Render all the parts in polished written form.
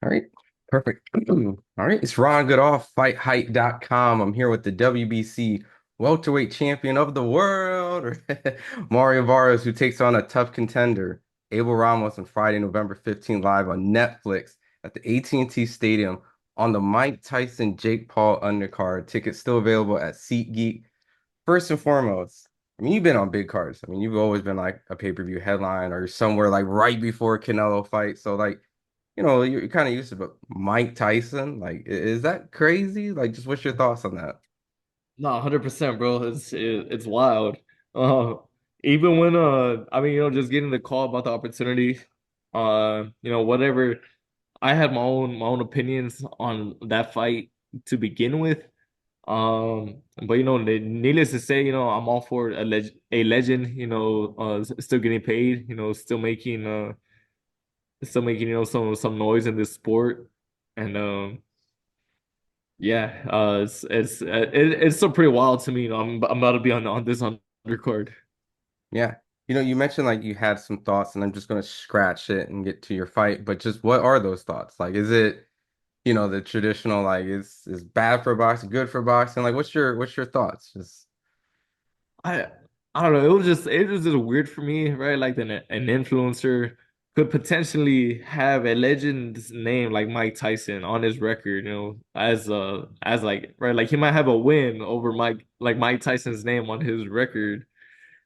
All right, perfect. All right, it's Ron Goodall, FightHype.com. I'm here with the WBC welterweight champion of the world, Mario Barrios, who takes on a tough contender, Abel Ramos, on Friday, November 15th, live on Netflix at the AT&T Stadium on the Mike Tyson Jake Paul undercard. Tickets still available at SeatGeek. First and foremost, I mean, you've been on big cards. I mean, you've always been like a pay-per-view headline or somewhere like right before Canelo fight. So like you're kind of used to, but Mike Tyson, like, is that crazy? Like, just what's your thoughts on that? No, 100%, bro. It's wild. Uh, Even when I mean, just getting the call about the opportunity, whatever. I had my own opinions on that fight to begin with. But needless to say, I'm all for a legend, still getting paid, still making, some noise in this sport. And yeah, it's still pretty wild to me. I'm about to be on this undercard. Yeah. You mentioned like you had some thoughts, and I'm just gonna scratch it and get to your fight. But just what are those thoughts? Like, is it, the traditional like is bad for boxing, good for boxing? Like, what's your thoughts? Just I I don't know. It was just weird for me, right? Like an influencer could potentially have a legend's name like Mike Tyson on his record, as like right, like he might have a win over Mike Tyson's name on his record.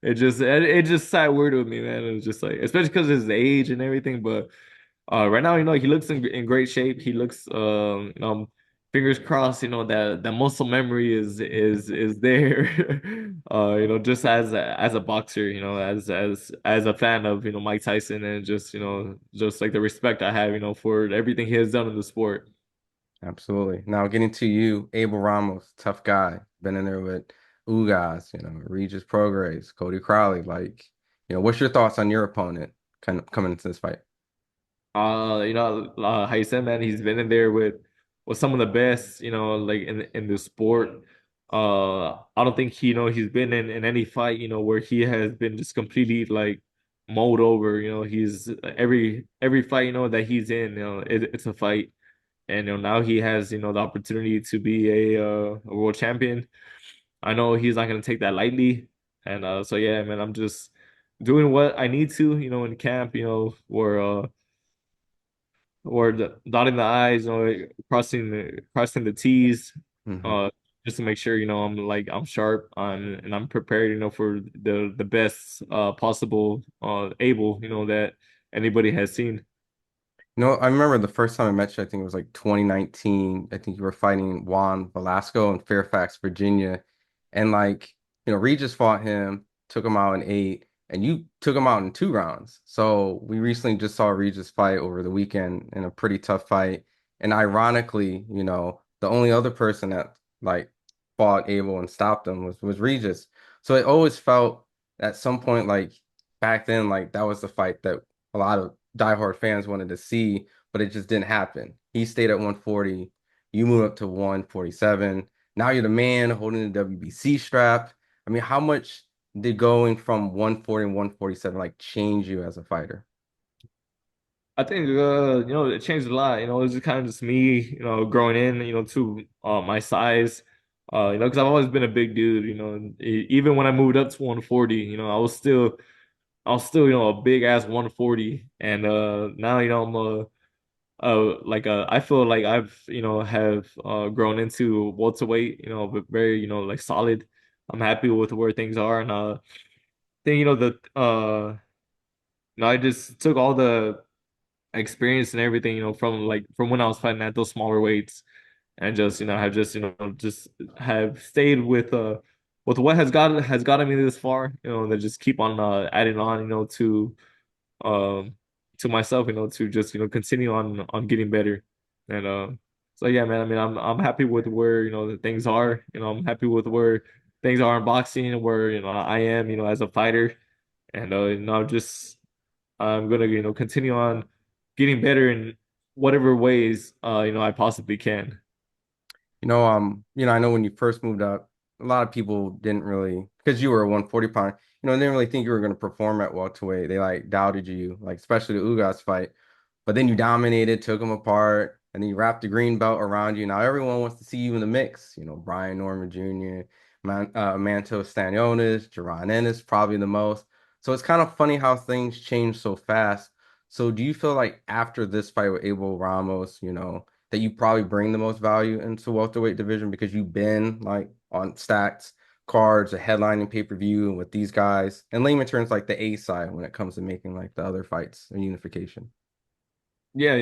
It just sat weird with me, man. It was just like, especially because of his age and everything. But right now, he looks in great shape. He looks fingers crossed, that muscle memory is there. Just as a boxer, as a fan of Mike Tyson, and just like the respect I have, for everything he has done in the sport. absolutely. Now getting to you, Abel Ramos, tough guy, been in there with Ugas, Regis Prograis, Cody Crowley. Like, what's your thoughts on your opponent kind of coming into this fight? How you said, man, he's been in there with some of the best, like in the sport. I don't think he's been in any fight, where he has been just completely like mowed over. He's every fight, that he's in, it's a fight. And now he has, the opportunity to be a world champion. I know he's not gonna take that lightly. And so yeah, man, I'm just doing what I need to, in camp, where or dotting the I's, crossing the T's, Hmm. uh, just to make sure I'm sharp and I'm prepared, for the best possible able that anybody has seen. I remember the first time I met you, I think it was like 2019. I think you were fighting Juan Velasco in Fairfax, Virginia. And like, Regis fought him, took him out in 8, and you took him out in 2 rounds. So we recently just saw Regis fight over the weekend in a pretty tough fight. And ironically, the only other person that like fought Abel and stopped him was Regis. So it always felt at some point like back then, like that was the fight that a lot of diehard fans wanted to see, but it just didn't happen. He stayed at 140. You moved up to 147. Now you're the man holding the WBC strap. I mean, how much did going from 140 and 147 like change you as a fighter? I think it changed a lot. It's just kind of just me, growing in, to my size. Because I've always been a big dude. And even when I moved up to 140, I was still, a big ass 140. And now, I feel like I've, have grown into welterweight, but very, like solid. I'm happy with where things are. And then, I just took all the experience and everything, from when I was fighting at those smaller weights, and just, have just, just have stayed with what has gotten me this far, that just keep on adding on, um to myself, to just, continue on getting better. And so yeah, man, I mean, I'm happy with where, the things are. I'm happy with where things are in boxing, and where, I am, as a fighter. And I'm gonna, continue on getting better in whatever ways I possibly can. I know when you first moved up, a lot of people didn't really, because you were a 140 pounder, they didn't really think you were going to perform at welterweight. They like doubted you, like especially the Ugas fight. but then you dominated, took them apart, and then you wrapped the green belt around you. Now everyone wants to see you in the mix. You know, Brian Norman Jr., Manto Stanionis, Jaron Ennis, probably the most. So it's kind of funny how things change so fast. So do you feel like after this fight with Abel Ramos, that you probably bring the most value into welterweight division because you've been like on stacked cards, a headlining pay-per-view and with these guys, and layman turns like the A side when it comes to making like the other fights and unification. Yeah,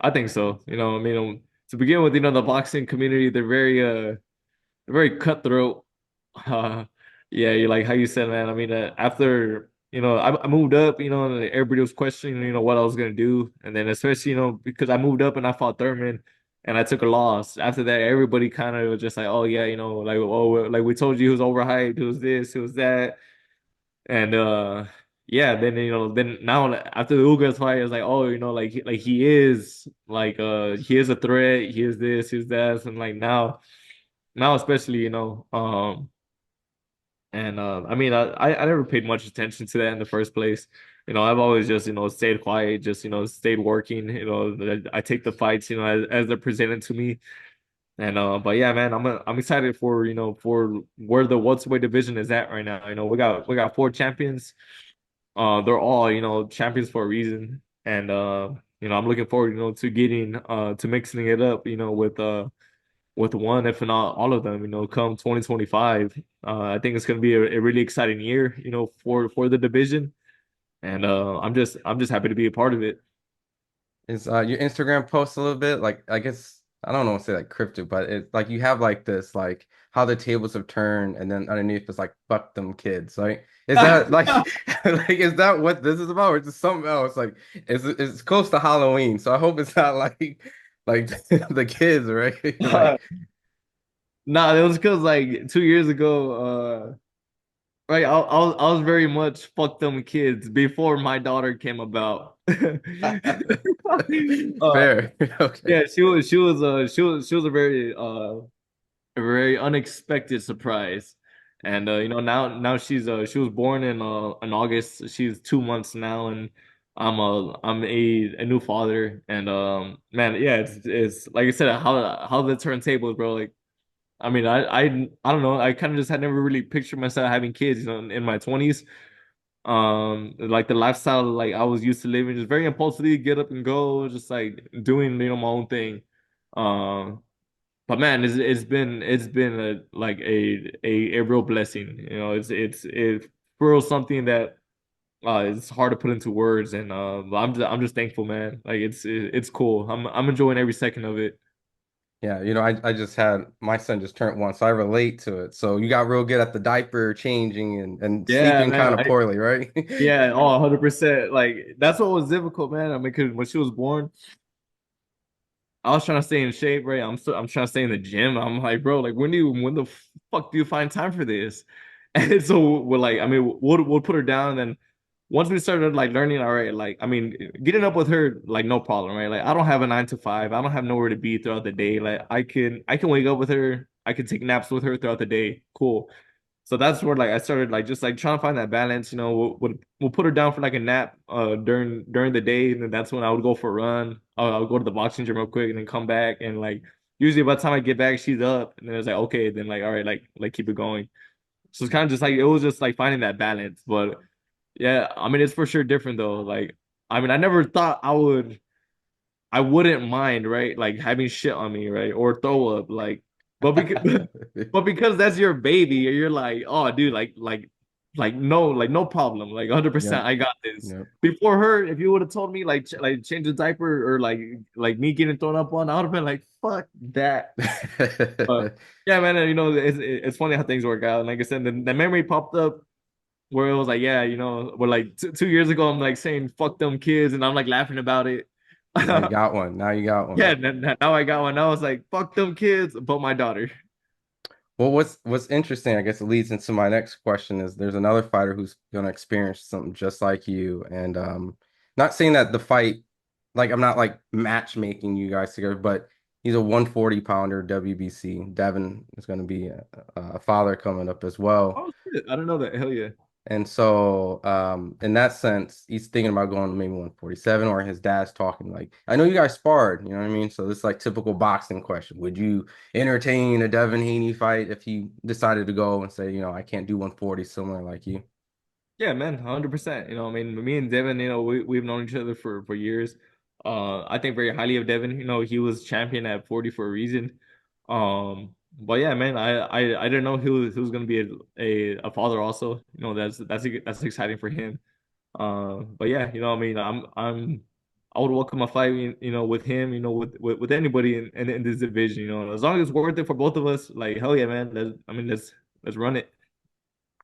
I think so. To begin with, the boxing community, they're very cutthroat. Uh, yeah, you like how you said, man. I mean, after I moved up, and everybody was questioning, what I was gonna do, and then especially, because I moved up and I fought Thurman, and I took a loss. After that, everybody kind of was just like, oh yeah, like like we told you he was overhyped, it was this, it was that, and yeah, then then now after the Ugas fight, it's like, oh, like he is like he is a threat, he is this, he is that, and like now especially, and I mean, I never paid much attention to that in the first place. I've always just, stayed quiet, just, stayed working. I take the fights, as they're presented to me. And but yeah, man, I'm excited for, for where the welterweight division is at right now. We got four champions. They're all, champions for a reason. And I'm looking forward, to getting to mixing it up, with one, if not all of them, come 2025. I think it's going to be a really exciting year, for the division, and I'm just happy to be a part of it. Is your Instagram post a little bit like I guess I don't know to say like cryptic, but it's like you have like this like how the tables have turned, and then underneath is like fuck them kids. Like is that like like is that what this is about, or is it something else? Like it's close to Halloween, so I hope it's not like the kids, right? Like Nah, it was because like 2 years ago, right, I was very much fuck them kids before my daughter came about. uh, fair. Okay. yeah, she was a very unexpected surprise. And now she was born in August. She's 2 months now, and I'm a new father. And man, yeah, it's like I said, how the turntables, bro. Like, I mean, I don't know. I kind of just had never really pictured myself having kids, in my 20s. Like the lifestyle like I was used to living, just very impulsively get up and go, just like doing, my own thing. Um but man, it's been a real blessing. It's for real something that it's hard to put into words, and I'm just thankful, man. Like it's cool. I'm enjoying every second of it. Yeah, I just had my son just turned one, so I relate to it. So you got real good at the diaper changing and Yeah, sleeping man. kind of poorly, right? Yeah, 100%. Like that's what was difficult, man. I mean, because when she was born, I was trying to stay in shape, right? I'm trying to stay in the gym. I'm like, bro, like when the fuck do you find time for this? And so we're like, I mean, we'll put her down. And then once we started like learning, all right, like I mean, getting up with her, like no problem, right? Like I don't have a 9 to 5. I don't have nowhere to be throughout the day. Like I can wake up with her. I can take naps with her throughout the day. Cool. So that's where like I started like just like trying to find that balance. We'll put her down for like a nap during the day, and then that's when I would go for a run. I would go to the boxing gym real quick and then come back, and like usually by the time I get back, she's up, and then it's like okay, then like all right, like keep it going. So it's kind of just like it was just like finding that balance. But yeah, I mean it's for sure different though. Like I mean I never thought I wouldn't mind, right? Like having shit on me, right? Or throw up, like, but because but because that's your baby, you're like, oh, dude, like no problem, like 100%, Yep, I got this. yep. Before her, if you would have told me like change the diaper or like me getting thrown up on, I would have been like, fuck that. But yeah, man, and, it's funny how things work out. And like I said, the memory popped up where it was like, yeah, we're like 2 years ago, I'm like saying fuck them kids, and I'm like laughing about it. Now you got one. Now you got Yeah, one. now I got one. I was like, fuck them kids, but my daughter. Well, what's interesting, I guess it leads into my next question is there's another fighter who's gonna experience something just like you. And not saying that the fight, like I'm not like matchmaking you guys together, but he's a 140 pounder WBC. Devin is gonna be a father coming up as well. Oh shit, I don't know that. Hell yeah. And so, in that sense, he's thinking about going to maybe 147, or his dad's talking like, I know you guys sparred, you know what I mean? So this is like typical boxing question. Would you entertain a Devin Haney fight if he decided to go and say, I can't do 140 similar like you? Yeah, man, 100%. I mean, me and Devin, we've known each other for years. I think very highly of Devin. He was champion at 40 for a reason. But yeah, man, I didn't know he was gonna be a father also. That's exciting for him. But yeah, I mean, I would welcome a fight, with him, with anybody in this division, as long as it's worth it for both of us. Like hell yeah, man. Let's run it.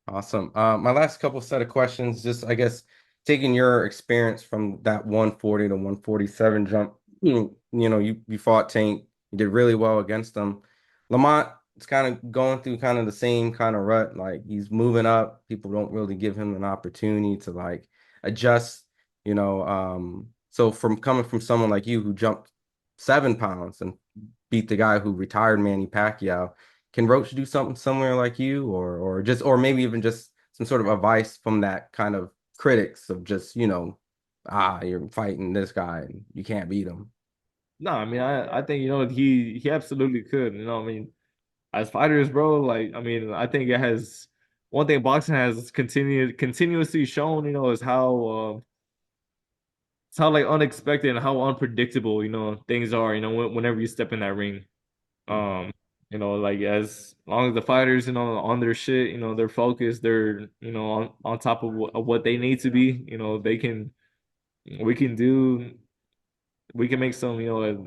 Awesome. My last couple set of questions, just I guess taking your experience from that 140 to 147 jump, you fought Tank, you did really well against them. Lamont is kind of going through kind of the same kind of rut. Like he's moving up. People don't really give him an opportunity to like adjust, So from coming from someone like you who jumped 7 pounds and beat the guy who retired Manny Pacquiao, can Roach do something similar like you, or maybe even just some sort of advice from that kind of critics of just, you're fighting this guy and you can't beat him. No, I mean, I think he absolutely could. I mean, as fighters, bro, like I mean, I think it has one thing boxing has continuously shown, is how like unexpected and how unpredictable, things are, whenever you step in that ring. Um, like as long as the fighters, on their shit, they're focused, they're, on top of what they need to be, we can do we can make some,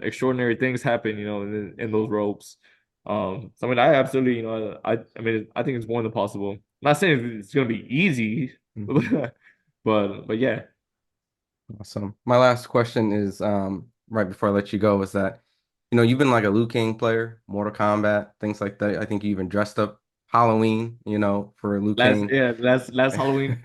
extraordinary things happen, in those ropes. So I mean, I absolutely, I mean, I think it's more than possible. I'm not saying it's gonna be easy, Mhm. but yeah. Awesome. My last question is, right before I let you go, is that, you've been like a Liu Kang player, Mortal Kombat, things like that. I think you even dressed up Halloween, for Liu Kang. Last Halloween.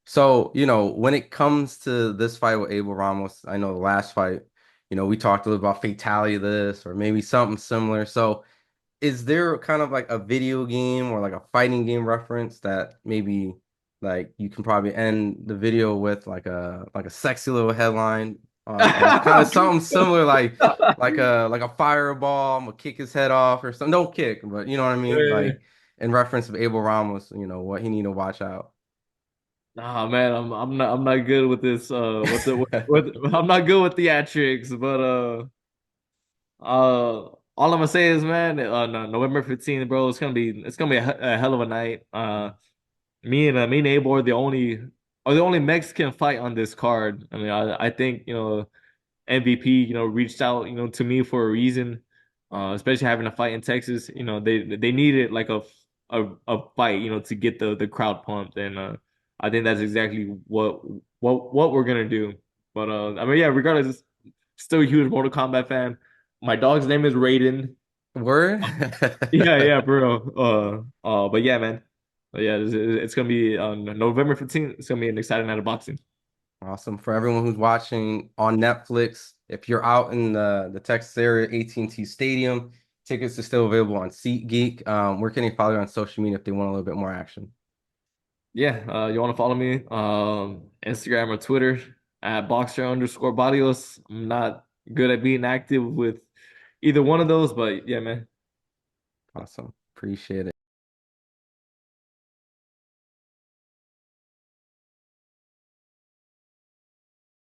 So, when it comes to this fight with Abel Ramos, I know the last fight, we talked a little about fatality of this or maybe something similar. So, is there kind of like a video game or like a fighting game reference that maybe like you can probably end the video with like a sexy little headline on kind of something similar like a fireball, I'm gonna kick his head off or something. Don't kick, but you know what I mean? Yeah. Like in reference of Abel Ramos, what he need to watch out. Nah, man, I'm not good with this. I'm not good with theatrics, but all I'm gonna say is, man, no, November 15th, bro, it's gonna be a hell of a night. Me and Abel are the only Mexican fight on this card. I mean, I think MVP reached out to me for a reason, especially having a fight in Texas. They needed like a fight to get the crowd pumped, and I think that's exactly what we're gonna do. But I mean, yeah, regardless, still a huge Mortal Kombat fan. My dog's name is Raiden. Word? Yeah, yeah, bro. But yeah, man. But yeah, it's gonna be on November 15th. It's gonna be an exciting night of boxing. Awesome. For everyone who's watching on Netflix, if you're out in the Texas area, AT&T Stadium, tickets are still available on SeatGeek. Where can they follow you on social media if they want a little bit more action? Yeah, you want to follow me? Instagram or Twitter at boxer_Barrios. I'm not good at being active with either one of those, but yeah, man. Awesome. Appreciate it.